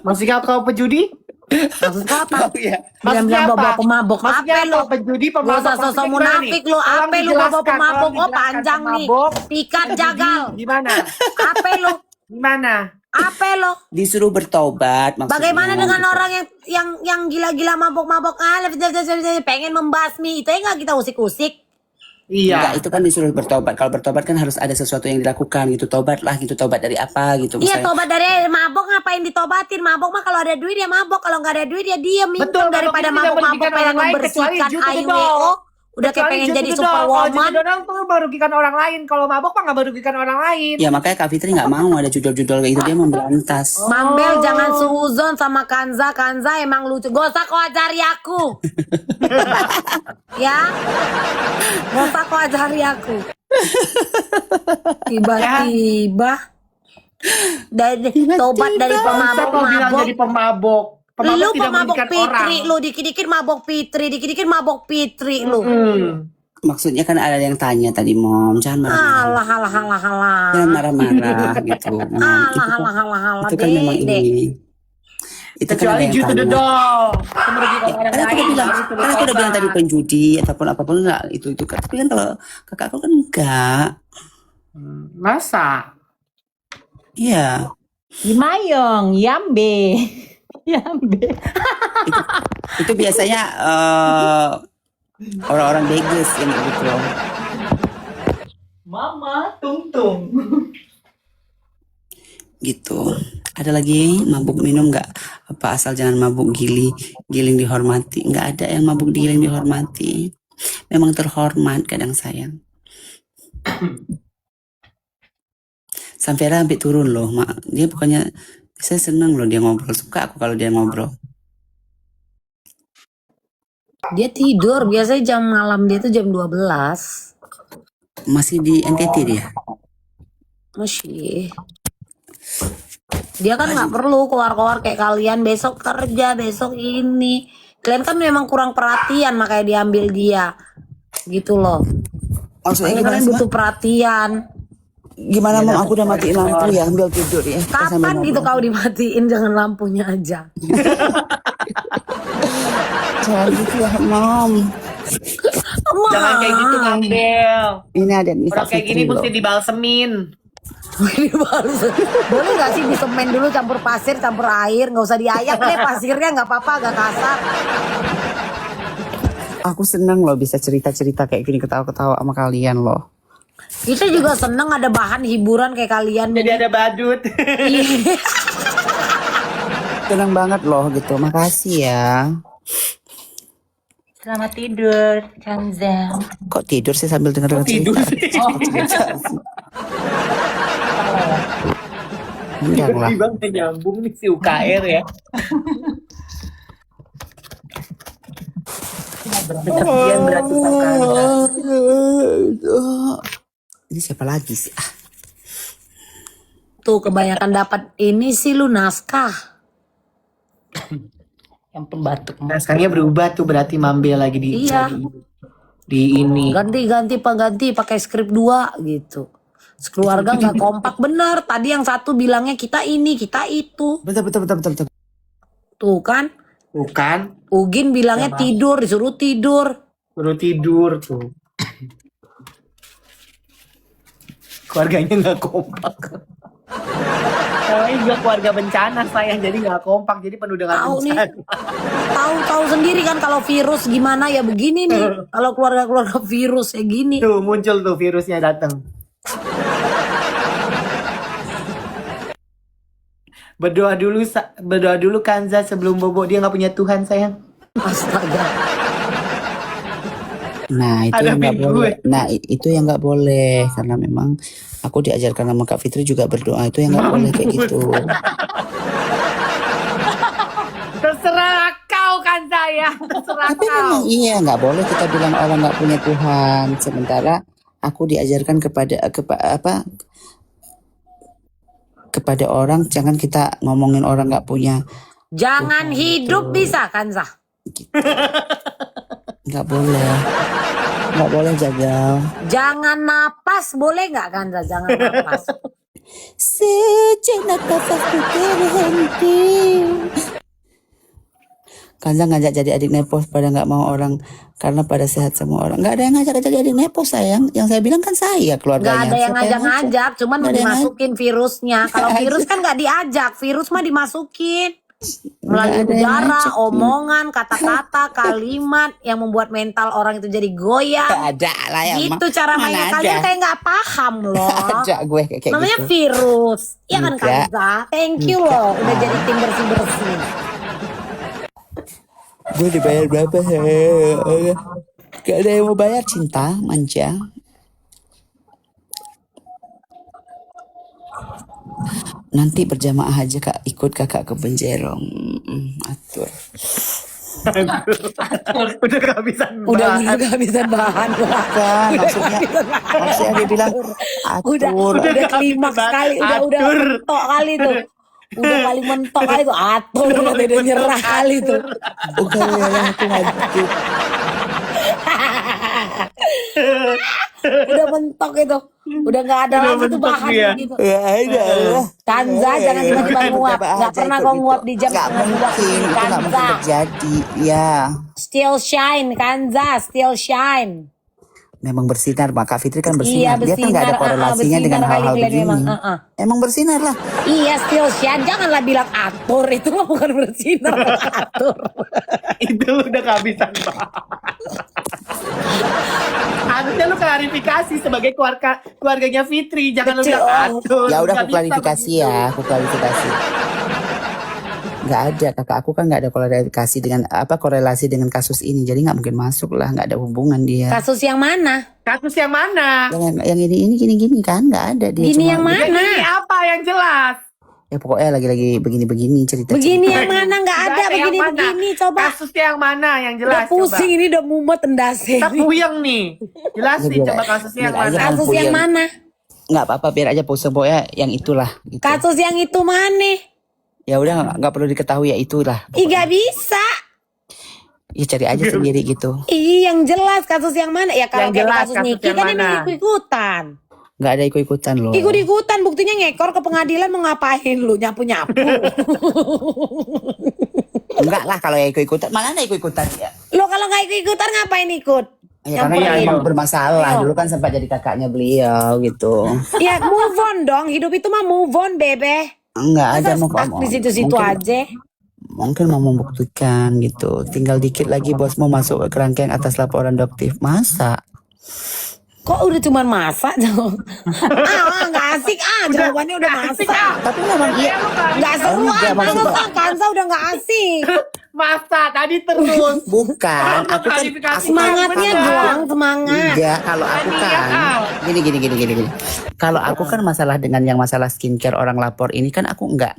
Speaker 5: Maksudnya kau pejudi?
Speaker 2: Maksud kau apa?
Speaker 4: Iya.
Speaker 5: Maksudnya
Speaker 2: Bilang-bilang bawa
Speaker 5: apa?
Speaker 2: pemabok.
Speaker 5: Maksudnya
Speaker 2: Apa
Speaker 5: apa?
Speaker 2: lu?
Speaker 5: Pejudi,
Speaker 2: Gak
Speaker 5: pemabok.
Speaker 2: usah sosok
Speaker 5: Maksudnya gimana
Speaker 2: munafik
Speaker 5: nih?
Speaker 2: lu.
Speaker 5: Tolong
Speaker 2: Apa lu bawa
Speaker 5: dijelaskan,
Speaker 2: pemabok?
Speaker 5: tolong
Speaker 2: Oh
Speaker 5: dijelaskan.
Speaker 2: panjang nih.
Speaker 5: Pemabok,
Speaker 2: Pikat
Speaker 5: pejudi,
Speaker 2: jagal.
Speaker 5: Gimana?
Speaker 2: Apa lu?
Speaker 5: Gimana?
Speaker 2: Apa lu?
Speaker 4: Disuruh bertobat maksudnya.
Speaker 2: Bagaimana dengan
Speaker 4: gitu.
Speaker 2: orang yang gila-gila mabok-mabok pengen membasmi itu ya nggak kita usik-usik.
Speaker 4: Enggak,
Speaker 5: Iya.
Speaker 4: itu kan disuruh bertobat. Kalau bertobat kan harus ada sesuatu yang dilakukan gitu. Tobatlah gitu, tobat dari apa gitu.
Speaker 2: Iya
Speaker 4: Misalnya,
Speaker 2: tobat dari mabok ngapain ditobatin? Mabok mah kalau ada duit dia mabok, kalau nggak ada duit dia diam.
Speaker 5: Betul,
Speaker 2: Daripada
Speaker 5: mabok itu tidak
Speaker 2: mabok-mabok
Speaker 5: merugikan
Speaker 2: pengen
Speaker 5: orang lain, kecuali
Speaker 2: membersihkan
Speaker 5: jutu
Speaker 2: IWO.
Speaker 5: gedol.
Speaker 2: Udah kayak
Speaker 5: Kecuali
Speaker 2: pengen
Speaker 5: jutu
Speaker 2: jadi
Speaker 5: gedol. Kalau
Speaker 2: superwoman.
Speaker 5: jutu gedol tuh merugikan orang lain. Kalau mabok mah nggak merugikan orang lain.
Speaker 4: ya makanya Kak Fitri nggak mau ada judul-judul kayak gitu, dia memberantas.
Speaker 2: Mambel jangan suuzon sama Kanza. Kanza emang lucu. Gak usah kau ajari aku. Ya. Gak usah kau ajari aku. Tiba-tiba. Tobat dari
Speaker 5: Masa kau bilang jadi
Speaker 2: pemabok-mabok.
Speaker 5: pemabok? Pemabok
Speaker 2: Lu
Speaker 5: tidak
Speaker 2: pemabok
Speaker 5: merugikan
Speaker 2: Fitri
Speaker 5: orang.
Speaker 2: lu. Dikit-dikit mabok Fitri. Dikit-dikit mabok Fitri lu.
Speaker 4: Maksudnya kan ada yang tanya tadi, Mom, jangan marah-marah.
Speaker 2: Alah.
Speaker 4: Jangan marah-marah gitu. Mom.
Speaker 2: Alah.
Speaker 4: Itu kan memang ini. Itu kan ada
Speaker 5: Kecuali
Speaker 4: yang
Speaker 5: jutu
Speaker 4: tanya.
Speaker 5: gedol. Itu merugikan orang
Speaker 4: Kan aku
Speaker 5: lain.
Speaker 4: udah bilang,
Speaker 5: Harus
Speaker 4: kan aku udah bilang tadi
Speaker 5: bertobat.
Speaker 4: penjudi ataupun apapun enggak itu. Tapi kan kalau kakak aku kan enggak.
Speaker 5: Masa?
Speaker 4: Iya.
Speaker 1: Yimayong, Yambe. Yambe.
Speaker 4: Itu biasanya orang-orang Vegas yang gitu.
Speaker 1: Mama, tung-tung.
Speaker 4: Gitu. Ada lagi mabuk minum nggak? Apa asal jangan mabuk giling dihormati. Nggak ada yang mabuk giling dihormati. Memang terhormat kadang sayang. Sampai sampai turun loh, Mak. Dia bukannya, saya senang loh dia ngobrol. Suka aku kalau dia ngobrol.
Speaker 2: Dia tidur. Biasanya jam malam dia tuh jam 12.
Speaker 4: Masih di NTT dia.
Speaker 2: Masih. Dia kan nggak perlu keluar-keluar kayak kalian besok kerja, besok ini. Kalian kan memang kurang perhatian makanya diambil dia. Gitu loh.
Speaker 4: Maksudnya
Speaker 2: Makanya
Speaker 4: gimana
Speaker 2: kalian
Speaker 4: sih,
Speaker 2: butuh
Speaker 4: Ma?
Speaker 2: perhatian.
Speaker 4: Gimana Mam? Aku udah matiin lampu ya, ambil tidur ya. Kita sambil
Speaker 2: Kapan gitu
Speaker 4: ngobrol.
Speaker 2: kau dimatiin, jangan lampunya aja.
Speaker 4: Jangan gitu ya, Mam.
Speaker 5: Jangan kayak gitu ngambil.
Speaker 4: Ini ada nih
Speaker 5: Orang
Speaker 4: Kak
Speaker 5: kayak gini
Speaker 4: Fitri
Speaker 5: mesti
Speaker 4: loh.
Speaker 5: dibalsemin.
Speaker 2: Ini baru boleh gak sih disemen dulu campur pasir, campur air, nggak usah diayak deh pasirnya, nggak apa-apa, agak kasar.
Speaker 4: Aku seneng loh bisa cerita-cerita kayak gini, ketawa-ketawa sama kalian loh.
Speaker 2: Kita juga seneng ada bahan hiburan kayak kalian.
Speaker 5: Jadi ada badut.
Speaker 2: Iya.
Speaker 4: Seneng banget loh gitu. Makasih ya.
Speaker 1: Selamat tidur, Kanza.
Speaker 4: Kok tidur sih sambil denger
Speaker 5: Tidur
Speaker 4: cerita?
Speaker 5: sih.
Speaker 4: Enggak lah.
Speaker 5: Tiba-tiba nggak nyambung nih si UKR ya.
Speaker 1: Sekian berarti Kanza.
Speaker 4: Ini siapa lagi sih? Ah,
Speaker 2: Tuh kebanyakan dapat ini sih lu naskah.
Speaker 1: Yang pembatuk.
Speaker 5: Naskahnya berubah tuh berarti Mambe lagi di
Speaker 2: Iya.
Speaker 5: di ini.
Speaker 2: Ganti pakai skrip 2 gitu. Sekeluarga nggak kompak bener. Tadi yang satu bilangnya kita ini, kita itu.
Speaker 4: betul.
Speaker 2: Tuh kan,
Speaker 5: Bukan,
Speaker 2: Ugin bilangnya tidur, disuruh tidur.
Speaker 5: perlu tidur tuh. Keluarganya nggak kompak. Saya juga keluarga bencana saya, jadi nggak kompak, jadi penuh dengan
Speaker 2: Tahu nih,
Speaker 5: bencana.
Speaker 2: tahu sendiri kan kalau virus gimana ya begini nih. Kalau keluarga virus ya gini.
Speaker 5: Tuh muncul tuh virusnya datang. Berdoa dulu Kanza sebelum bobo, dia nggak punya Tuhan sayang.
Speaker 2: Astaga.
Speaker 4: Nah itu
Speaker 5: Ada
Speaker 4: yang nggak
Speaker 5: minggu
Speaker 4: boleh.
Speaker 5: ya.
Speaker 4: Nah itu yang nggak boleh karena memang aku diajarkan sama Kak Fitri juga berdoa, itu yang nggak boleh kayak gitu.
Speaker 5: Terserah kau Kanza ya, terserah
Speaker 4: Tapi
Speaker 5: kau.
Speaker 4: memang iya nggak boleh kita bilang orang nggak punya Tuhan. Sementara aku diajarkan kepada orang, jangan kita ngomongin orang nggak punya.
Speaker 2: Jangan hidup bisa kan Zah?
Speaker 4: Nggak boleh jagal.
Speaker 2: Jangan napas boleh nggak kan Zah? Jangan napas.
Speaker 4: Sejenak nafasku terhenti. Kanza ngajak jadi adik nepos pada nggak mau orang karena pada sehat semua orang. Nggak ada yang ngajak jadi adik nepos sayang. Yang saya bilang kan saya
Speaker 2: Nggak
Speaker 4: keluarganya.
Speaker 2: ada yang
Speaker 4: Siapa
Speaker 2: ngajak-ngajak, cuman
Speaker 4: Nggak ada yang
Speaker 2: dimasukin virusnya. Kalau virus kan nggak diajak, virus mah dimasukin. Melalui
Speaker 4: Nggak ada yang
Speaker 2: udara,
Speaker 4: ngajak.
Speaker 2: omongan, kata-kata, kalimat yang membuat mental orang itu jadi goyang.
Speaker 4: Nggak ada lah ya.
Speaker 2: Gitu cara
Speaker 4: Mana
Speaker 2: mainnya
Speaker 4: ada.
Speaker 2: kalian kayak nggak paham loh.
Speaker 4: Ada gue kayak
Speaker 2: Namanya
Speaker 4: gitu.
Speaker 2: virus. Iya kan
Speaker 4: Enggak.
Speaker 2: Kanza? Thank you loh udah jadi tim bersih-bersih.
Speaker 4: Gue dibayar berapa? Gak ada yang mau bayar, cinta manja. Nanti berjamaah aja kak, ikut kakak ke Benjerong. Atur.
Speaker 5: Udah kehabisan
Speaker 2: Udah
Speaker 5: bahan.
Speaker 2: kehabisan bahan.
Speaker 4: Kan maksudnya dia bilang atur.
Speaker 2: Udah klimaks kali, udah
Speaker 5: Atur.
Speaker 2: mentok kali tuh. Udah paling mentok kali tuh atur, udah nyerah kali tuh.
Speaker 4: Bukan ya aku ngantuk.
Speaker 2: Udah mentok itu. Udah nggak ada
Speaker 5: Udah
Speaker 2: lagi tuh
Speaker 5: mentok
Speaker 2: bahan
Speaker 5: dia.
Speaker 2: gitu.
Speaker 4: Ya ada lah.
Speaker 2: Kanza jangan tiba-tiba nguap. Nggak pernah kau nguap di jam
Speaker 4: Gak
Speaker 2: setengah dua.
Speaker 4: mungkin, itu gak mungkin
Speaker 2: Kanza,
Speaker 4: terjadi. Ya,
Speaker 2: still shine, Kanza, still shine.
Speaker 4: memang bersinar. Kak Fitri kan
Speaker 2: Iya,
Speaker 4: bersinar. Dia kan gak ada
Speaker 2: bersinar,
Speaker 4: korelasinya
Speaker 2: bersinar
Speaker 4: dengan
Speaker 2: kali
Speaker 4: hal-hal
Speaker 2: kalian
Speaker 4: begini.
Speaker 2: memang,
Speaker 4: Emang bersinar lah.
Speaker 2: Iya, still shine. Janganlah bilang atur, itu mah bukan bersinar, atur.
Speaker 5: Itu udah kehabisan bahan. Harusnya lu klarifikasi sebagai keluarganya Fitri, jangan lu
Speaker 2: Betul.
Speaker 5: bilang atur.
Speaker 4: Ya udah
Speaker 5: Nggak
Speaker 4: aku
Speaker 5: bisa
Speaker 4: klarifikasi
Speaker 5: begitu.
Speaker 4: ya, aku klarifikasi. Nggak ada, kakak aku kan nggak ada korelasi dengan kasus ini, jadi nggak mungkin masuk lah, nggak ada hubungan dia.
Speaker 2: Kasus yang mana?
Speaker 5: Kasus yang mana?
Speaker 4: Yang ini gini kan nggak ada dia.
Speaker 2: Gini
Speaker 4: cuma-
Speaker 2: yang mana?
Speaker 5: Jadi ini apa yang jelas?
Speaker 4: Ya pokoknya lagi begini cerita.
Speaker 2: Begini yang mana? Nggak ada
Speaker 5: Yang mana?
Speaker 2: begini-begini, coba.
Speaker 5: Kasus yang mana yang
Speaker 2: Udah
Speaker 5: jelas?
Speaker 2: pusing
Speaker 5: Coba.
Speaker 2: ini, udah mumet endasnya.
Speaker 5: Kita puyeng nih. Jelasin
Speaker 4: Ya, biar-
Speaker 5: coba kasusnya yang
Speaker 4: biar
Speaker 5: mana?
Speaker 4: aja.
Speaker 2: Kasus
Speaker 4: Puyeng.
Speaker 2: yang mana?
Speaker 4: Nggak apa-apa, biar aja pose pokoknya yang itulah. Gitu.
Speaker 2: Kasus yang itu mana?
Speaker 4: Ya udah nggak perlu diketahui ya itulah.
Speaker 2: Ih gak bisa.
Speaker 4: Ya cari aja sendiri gitu.
Speaker 2: Ih yang jelas kasus yang mana? Ya kalau
Speaker 5: Yang
Speaker 2: kayak
Speaker 5: jelas,
Speaker 2: kasus
Speaker 5: kasus
Speaker 2: Niki
Speaker 5: yang
Speaker 2: kan
Speaker 5: mana?
Speaker 2: emang ikut-ikutan.
Speaker 4: Nggak ada ikut-ikutan loh.
Speaker 2: Ikut-ikutan buktinya ngekor ke pengadilan mau ngapain lu? Nyapu-nyapu.
Speaker 4: Enggak lah kalau ya ikut-ikutan. Mana ada ikut-ikutan ya?
Speaker 2: Lo kalau nggak ikut-ikutan ngapain ikut?
Speaker 4: Ya karena
Speaker 2: Nyamperin.
Speaker 4: dia emang bermasalah. Dulu kan sempat jadi kakaknya beliau gitu.
Speaker 2: Ya move on dong. Hidup itu mah move on bebe.
Speaker 4: Enggak ada
Speaker 2: Masa
Speaker 4: mau
Speaker 2: stuck di situ-situ aja.
Speaker 4: Mungkin mau membuktikan gitu. Tinggal dikit lagi bos mau masuk ke kerangkeng atas laporan adoptif. Masa?
Speaker 2: Kok udah cuman masak jawab? Nggak asik jawabannya udah masak.
Speaker 4: Tapi memang iya.
Speaker 2: Nggak seru
Speaker 4: Enggak, maksudnya-
Speaker 2: Kansa udah nggak asik.
Speaker 5: Masa tadi terus.
Speaker 4: Bukan, aku kan
Speaker 2: Semangatnya doang semangat.
Speaker 4: enggak kalau aku kan gini. Kalau aku kan masalah dengan yang masalah skincare orang lapor ini kan aku enggak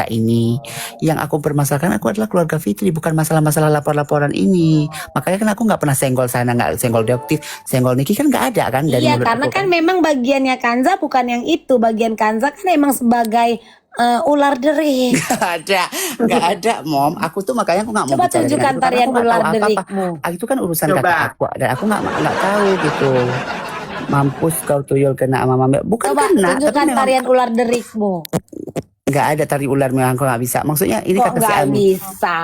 Speaker 4: ini. Yang aku permasalahkan aku adalah keluarga Fitri, bukan masalah-masalah lapor-laporan ini. Makanya kan aku nggak pernah senggol sana, nggak senggol adoptif, senggol Niki kan nggak ada kan dari
Speaker 2: Iya
Speaker 4: mulut
Speaker 2: karena
Speaker 4: aku
Speaker 2: kan memang bagiannya Kanza bukan yang itu. Bagian Kanza kan emang sebagai ular derik.
Speaker 4: nggak ada mom. Aku tuh makanya aku nggak mau
Speaker 2: Coba
Speaker 4: bicara dengan
Speaker 2: tunjukkan
Speaker 4: itu, karena
Speaker 2: tarian
Speaker 4: aku nggak
Speaker 2: ular
Speaker 4: tahu apa-apa.
Speaker 2: derikmu.
Speaker 4: Itu kan urusan
Speaker 5: Coba.
Speaker 4: kakak aku dan aku nggak tahu gitu. Mampus kau tuyul kena sama mama. Bukan
Speaker 2: Coba
Speaker 4: kena, tapi
Speaker 2: tunjukkan
Speaker 4: memang
Speaker 2: tarian ular derikmu.
Speaker 4: nggak ada tari ular memang aku nggak bisa. Maksudnya ini
Speaker 2: Kok
Speaker 4: kata si
Speaker 2: nggak
Speaker 4: Ami.
Speaker 2: bisa?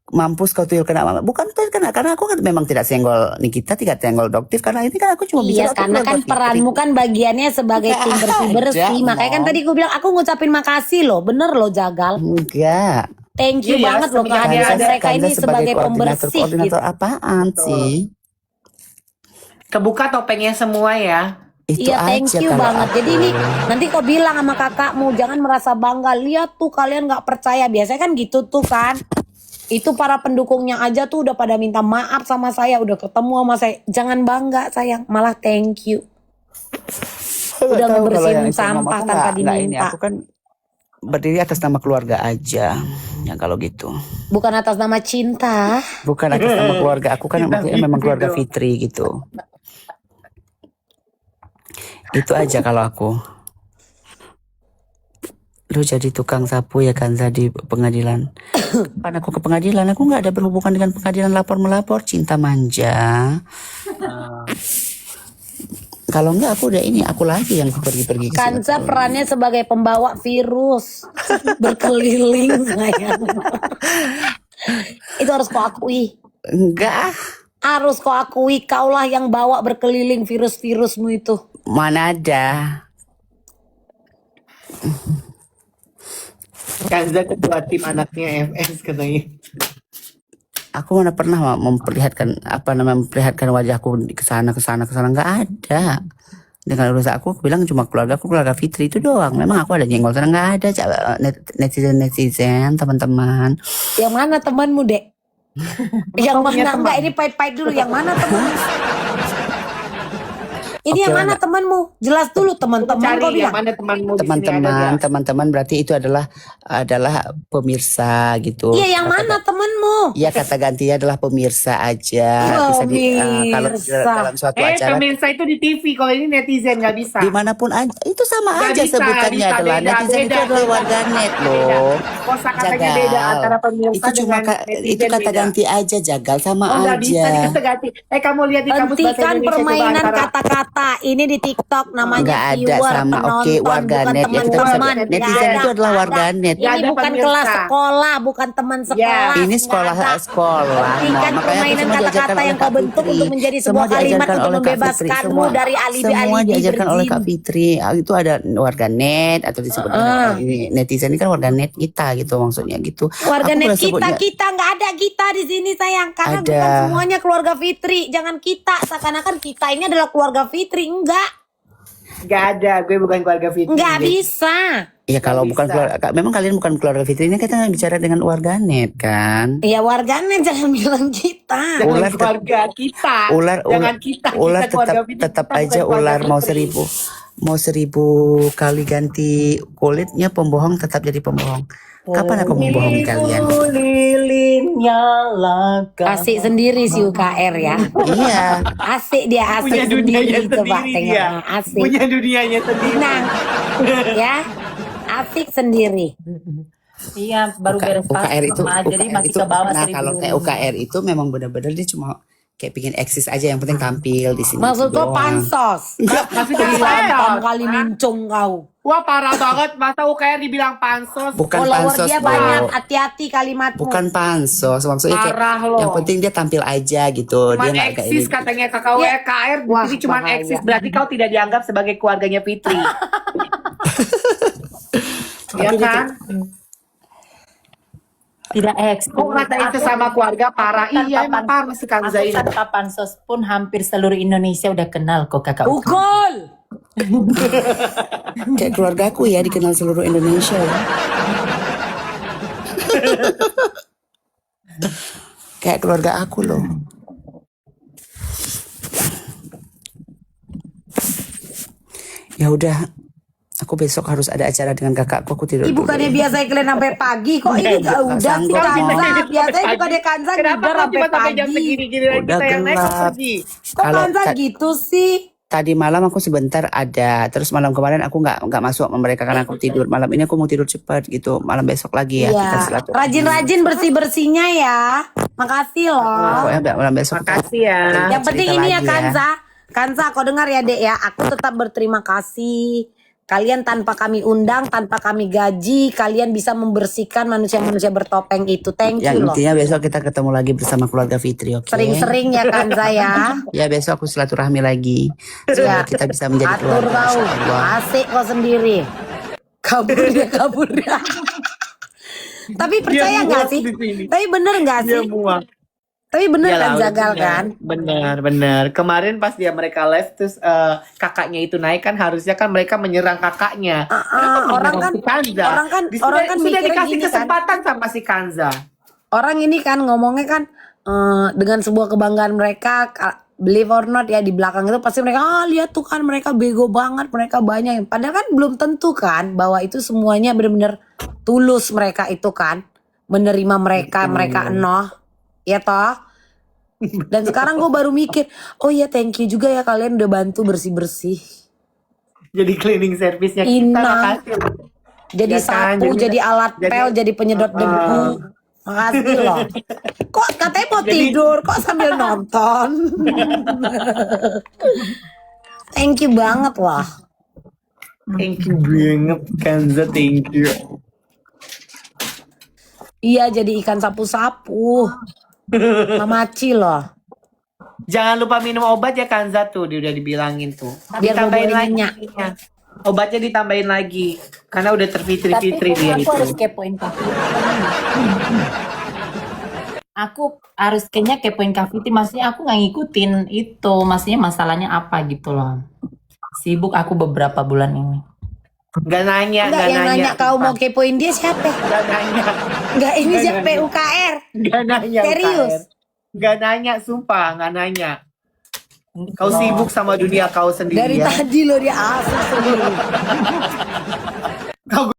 Speaker 4: Mampus kau tuyul kena mama. Bukan karena aku kan memang tidak senggol Nikita, tidak senggol adoptif karena ini kan aku cuma
Speaker 2: Iya
Speaker 4: bicara
Speaker 2: karena kan peranmu kan bagiannya sebagai tim
Speaker 4: Nggak
Speaker 2: bersih-bersih.
Speaker 4: ada,
Speaker 2: Makanya kan
Speaker 4: Mom.
Speaker 2: tadi gue bilang aku ngucapin makasih loh. Bener loh Jagal.
Speaker 4: enggak.
Speaker 2: Thank you
Speaker 5: Iya,
Speaker 2: banget loh
Speaker 5: sebenarnya
Speaker 2: kehadiran
Speaker 5: ada
Speaker 2: mereka ini sebagai pembersih
Speaker 4: koordinator
Speaker 2: gitu.
Speaker 4: apaan sih?
Speaker 5: Kebuka topengnya semua ya.
Speaker 4: Itu
Speaker 2: Iya thank
Speaker 4: aja
Speaker 2: you
Speaker 4: kalau
Speaker 2: banget.
Speaker 4: aku.
Speaker 2: Jadi ini nanti kau bilang sama kakakmu jangan merasa bangga. Lihat tuh kalian nggak percaya. Biasanya kan gitu tuh kan. Itu para pendukungnya aja tuh udah pada minta maaf sama saya. Udah ketemu sama saya. Jangan bangga sayang. Malah thank you.
Speaker 4: Nggak
Speaker 2: Udah
Speaker 4: tahu kalau
Speaker 2: ngebersihin
Speaker 4: yang itu, Mom.
Speaker 2: sampah
Speaker 4: Aku
Speaker 2: tanpa
Speaker 4: nggak ini.
Speaker 2: diminta.
Speaker 4: Aku kan berdiri atas nama keluarga aja. Ya kalau gitu.
Speaker 2: Bukan atas nama cinta.
Speaker 4: Bukan atas nama keluarga. Aku kan
Speaker 5: Kita
Speaker 4: maksudnya
Speaker 5: gitu
Speaker 4: memang keluarga
Speaker 5: dong.
Speaker 4: Fitri gitu. Itu aja kalau aku. Lu jadi tukang sapu ya kan di pengadilan. Karena aku ke pengadilan, aku nggak ada berhubungan dengan pengadilan lapor-melapor, cinta manja. Kalau enggak aku udah ini, aku lagi yang pergi-pergi ke
Speaker 2: Kanza
Speaker 4: sini.
Speaker 2: perannya sebagai pembawa virus berkeliling sayang. Itu harus kau akui.
Speaker 4: Enggak,
Speaker 2: Harus kau akui kaulah yang bawa berkeliling virus-virusmu itu.
Speaker 4: mana ada.
Speaker 5: Kanza ketua tim anaknya FS katanya.
Speaker 4: Aku mana pernah memperlihatkan memperlihatkan wajahku ke sana nggak ada. Dengan urusan aku bilang cuma keluarga Fitri itu doang. Memang aku ada nyenggol sana nggak ada. Netizen teman-teman.
Speaker 2: Yang mana temanmu dek? Yang
Speaker 5: punya
Speaker 2: mana
Speaker 5: teman?
Speaker 2: enggak ini pahit-pahit dulu. Yang mana temanmu? Ini yang
Speaker 4: Oke,
Speaker 2: mana temanmu? Jelas dulu teman-teman
Speaker 5: Cari
Speaker 2: kau
Speaker 5: yang
Speaker 2: bilang.
Speaker 5: mana temanmu di sini ada nggak?
Speaker 4: Teman-teman berarti itu adalah pemirsa gitu.
Speaker 2: Iya yang mana temanmu?
Speaker 4: Iya kata gantinya adalah pemirsa aja. Bisa kalau
Speaker 2: Pemirsa.
Speaker 4: dalam suatu acara
Speaker 5: Pemirsa itu di TV, kalau ini netizen nggak bisa.
Speaker 4: dimanapun aja itu sama
Speaker 5: Nggak
Speaker 4: aja
Speaker 5: bisa,
Speaker 4: sebutannya
Speaker 5: bisa,
Speaker 4: adalah
Speaker 5: beda,
Speaker 4: netizen itu
Speaker 5: beda,
Speaker 4: adalah
Speaker 5: beda.
Speaker 4: warganet
Speaker 5: Beda.
Speaker 4: loh.
Speaker 5: Kosakatanya
Speaker 4: Jagal.
Speaker 5: beda antara pemirsa
Speaker 4: Itu cuma
Speaker 5: dengan netizen
Speaker 4: itu kata
Speaker 5: beda.
Speaker 4: ganti aja jagal sama
Speaker 5: Oh nggak bisa
Speaker 4: aja.
Speaker 5: dikata-ganti. Kamu lihat di kamus bahasa
Speaker 2: Hentikan
Speaker 5: Indonesia coba
Speaker 2: permainan
Speaker 5: antara
Speaker 2: kata-kata. Ini di TikTok namanya
Speaker 4: Nggak ada
Speaker 2: viewer,
Speaker 4: sama oke
Speaker 2: penonton,
Speaker 4: warganet
Speaker 2: bukan
Speaker 4: ya kita bisa
Speaker 2: teman-teman.
Speaker 4: netizen
Speaker 2: Nggak
Speaker 4: itu
Speaker 2: ada,
Speaker 4: adalah
Speaker 2: nggak ada.
Speaker 4: warganet.
Speaker 5: Nggak
Speaker 2: Ini
Speaker 5: ada
Speaker 2: bukan
Speaker 5: pemirsa.
Speaker 2: kelas sekolah, bukan teman sekolah.
Speaker 4: Ini
Speaker 2: Nggak
Speaker 4: sekolah
Speaker 2: ada.
Speaker 4: sekolah.
Speaker 2: Hentikan
Speaker 4: Makanya
Speaker 2: permainan
Speaker 4: semua diajarkan
Speaker 2: kata-kata
Speaker 4: oleh
Speaker 2: yang
Speaker 4: Kak
Speaker 2: kau bentuk
Speaker 4: Fitri.
Speaker 2: untuk menjadi
Speaker 4: Semua
Speaker 2: sebuah kalimat
Speaker 4: diajarkan
Speaker 2: untuk
Speaker 4: oleh Kak Fitri.
Speaker 2: membebaskanmu dari
Speaker 4: Semua
Speaker 2: alibi-alibi
Speaker 4: diajarkan oleh Kak
Speaker 2: berjin.
Speaker 4: Fitri. Itu ada warganet atau disebut ini netizen ini kan warganet kita gitu maksudnya gitu.
Speaker 2: Warganet
Speaker 4: Aku pernah sebutnya-
Speaker 2: kita nggak ada kita di sini sayang karena
Speaker 4: Ada.
Speaker 2: bukan semuanya keluarga Fitri. Jangan kita seakan-akan kita ini adalah keluarga Fitri.
Speaker 5: nggak ada. Gue bukan keluarga Fitri.
Speaker 2: Nggak bisa.
Speaker 4: Ya kalau
Speaker 5: Nggak
Speaker 4: bukan
Speaker 5: bisa.
Speaker 4: keluarga, memang kalian bukan keluarga Fitri ini kita bicara dengan warganet kan.
Speaker 2: Ya warganet jangan bilang kita.
Speaker 5: Jangan
Speaker 4: Ular
Speaker 5: keluarga kita.
Speaker 4: Ular
Speaker 5: Jangan kita.
Speaker 4: ular
Speaker 5: Kita keluarga
Speaker 4: tetap
Speaker 5: Fitri,
Speaker 4: tetap
Speaker 5: kita bukan
Speaker 4: aja
Speaker 5: keluarga
Speaker 4: ular mau
Speaker 5: Fitri.
Speaker 4: seribu kali ganti kulitnya pembohong tetap jadi pembohong. Kapan aku membohongi kalian?
Speaker 5: Lilin nyalakan.
Speaker 2: Asik sendiri si UKR ya.
Speaker 4: Iya.
Speaker 2: Asik dia asik
Speaker 5: Punya dunianya
Speaker 2: sendiri coba
Speaker 5: sendiri
Speaker 2: tengok.
Speaker 5: dia.
Speaker 2: Asik.
Speaker 5: Punya dunianya sendiri.
Speaker 2: Tenang. Ya. Asik sendiri.
Speaker 1: Iya, baru beres
Speaker 4: UKR itu
Speaker 1: jadi
Speaker 4: UKR
Speaker 1: masih
Speaker 4: itu
Speaker 1: ke bawah
Speaker 4: nah
Speaker 1: 1.000
Speaker 4: kalau kayak
Speaker 1: dulu.
Speaker 4: UKR itu memang benar-benar dia cuma kayak pingin eksis aja, yang penting tampil di sini
Speaker 2: Maksud kau
Speaker 4: doang.
Speaker 2: pansos?
Speaker 5: Enggak, maksudnya
Speaker 2: Gampang
Speaker 5: pansos.
Speaker 2: kali mincung kau.
Speaker 5: Wah parah banget, masa UKR dibilang pansos.
Speaker 4: Bukan
Speaker 2: Follower
Speaker 4: pansos
Speaker 2: dia
Speaker 4: bro.
Speaker 2: banyak, hati-hati kalimatmu.
Speaker 4: Bukan pansos, maksudnya kayak
Speaker 5: Parah loh.
Speaker 4: yang penting dia tampil aja gitu.
Speaker 5: Cuman
Speaker 4: Dia nggak kayak
Speaker 5: eksis
Speaker 4: ini.
Speaker 5: katanya kakak UKR,
Speaker 2: Wah,
Speaker 5: jadi cuman
Speaker 2: bahaya.
Speaker 5: eksis, berarti kau tidak dianggap sebagai keluarganya Fitri. Iya kan?
Speaker 1: Tidak eksis.
Speaker 5: Kok ngatain sesama keluarga parah? Iya emang parah si Kanza ini.
Speaker 1: Tanpa pansos pun hampir seluruh Indonesia udah kenal kok kakak.
Speaker 2: Pukul.
Speaker 4: Kayak keluargaku ya dikenal seluruh Indonesia ya. Kayak keluarga aku loh. Ya udah, aku besok harus ada acara dengan kakakku, aku tidur
Speaker 2: Ih,
Speaker 4: dulu.
Speaker 2: bukannya biasa kalian sampai pagi kok ini gak udah sih
Speaker 4: sanggup.
Speaker 2: Kanza. Biasanya bukannya Kanza
Speaker 5: Kenapa
Speaker 2: ngider
Speaker 5: kau
Speaker 2: sampai
Speaker 5: cuma sampai jam
Speaker 2: pagi.
Speaker 5: segini giliran
Speaker 4: Udah
Speaker 5: kita yang naik kau
Speaker 4: gelap.
Speaker 5: pergi?
Speaker 2: Kok
Speaker 4: Kalau
Speaker 2: Kanza gitu sih?
Speaker 4: tadi malam aku sebentar ada, terus malam kemarin aku nggak masuk sama mereka karena aku tidur. Malam ini aku mau tidur cepat gitu. Malam besok lagi ya kita
Speaker 2: Iya.
Speaker 4: silaturahmi.
Speaker 2: Rajin-rajin bersih-bersihnya ya. Makasih loh.
Speaker 4: Pokoknya malam besok kita
Speaker 5: Makasih ya.
Speaker 2: Yang penting
Speaker 4: cerita
Speaker 2: ini ya
Speaker 4: lagi ya.
Speaker 2: Kanza. Kanza, kau dengar ya Dek ya. Aku tetap berterima kasih. Kalian tanpa kami undang, tanpa kami gaji, kalian bisa membersihkan manusia-manusia bertopeng itu. Thank
Speaker 4: Yang
Speaker 2: you loh.
Speaker 4: intinya besok kita ketemu lagi bersama keluarga Fitri, oke?
Speaker 2: Sering-sering ya Kanza ya.
Speaker 4: Ya besok aku silaturahmi lagi. Semoga kita bisa menjadi
Speaker 2: Atur
Speaker 4: keluarga.
Speaker 2: kau.
Speaker 4: Insyaallah.
Speaker 2: Asik kau sendiri. Kabur dia. Tapi percaya
Speaker 5: muak
Speaker 2: nggak sih?
Speaker 5: di sini.
Speaker 2: Tapi bener nggak
Speaker 5: Dia
Speaker 2: sih?
Speaker 5: muak.
Speaker 2: Tapi bener
Speaker 5: Iyalah,
Speaker 2: kan
Speaker 5: udah
Speaker 2: Jagal
Speaker 5: bener.
Speaker 2: kan?
Speaker 5: Benar. Kemarin pas mereka live terus kakaknya itu naik kan harusnya kan mereka menyerang kakaknya. Kenapa
Speaker 2: orang
Speaker 5: menyerang
Speaker 2: kan-
Speaker 5: si Kanza?
Speaker 2: orang kan
Speaker 5: sudah
Speaker 2: mikirnya
Speaker 5: dikasih
Speaker 2: gini kan.
Speaker 5: kesempatan sama si Kanza.
Speaker 2: Orang ini kan ngomongnya kan dengan sebuah kebanggaan mereka, believe or not ya, di belakang itu pasti mereka lihat tuh kan mereka bego banget, mereka banyak. Padahal kan belum tentu kan bahwa itu semuanya benar-benar tulus mereka itu kan menerima mereka enoh ya toh. Dan sekarang gue baru mikir, oh ya thank you juga ya kalian udah bantu bersih-bersih.
Speaker 5: Jadi cleaning service-nya kita
Speaker 2: Ina.
Speaker 5: makasih.
Speaker 2: Jadi
Speaker 5: Ya kan,
Speaker 2: sapu, jadi alat
Speaker 5: jadi-
Speaker 2: pel, jadi penyedot debu. Makasih loh. Kok katanya mau tidur, kok sambil nonton? Thank you banget lah.
Speaker 5: Thank you banget Kanza, thank you.
Speaker 2: Iya jadi ikan sapu-sapu. Mamaci loh.
Speaker 5: Jangan lupa minum obat ya Kanza tuh, dia udah dibilangin tuh.
Speaker 2: Biar
Speaker 5: Ditambahin
Speaker 2: bobonya
Speaker 5: lagi.
Speaker 2: nyenyak.
Speaker 5: Obatnya ditambahin lagi karena udah terfitri-fitri dia
Speaker 1: aku
Speaker 5: itu.
Speaker 1: harus kepoin Kak Fitri. Aku harus kayaknya kepoin Kak Fitri, maksudnya aku nggak ngikutin itu, maksudnya masalahnya apa gitu loh. Sibuk aku beberapa bulan ini.
Speaker 5: Gak nanya,
Speaker 2: Enggak, yang nanya kau mau kepoin dia siapa?
Speaker 5: Gak nanya,
Speaker 2: Enggak, ini siapa UKR?
Speaker 5: gak nanya.
Speaker 2: Serius?
Speaker 5: UKR. Gak nanya, sumpah, gak nanya. Kau sibuk sama dunia kau sendiri
Speaker 2: Dari
Speaker 5: ya.
Speaker 2: tadi loh dia asli sendiri.
Speaker 5: Kau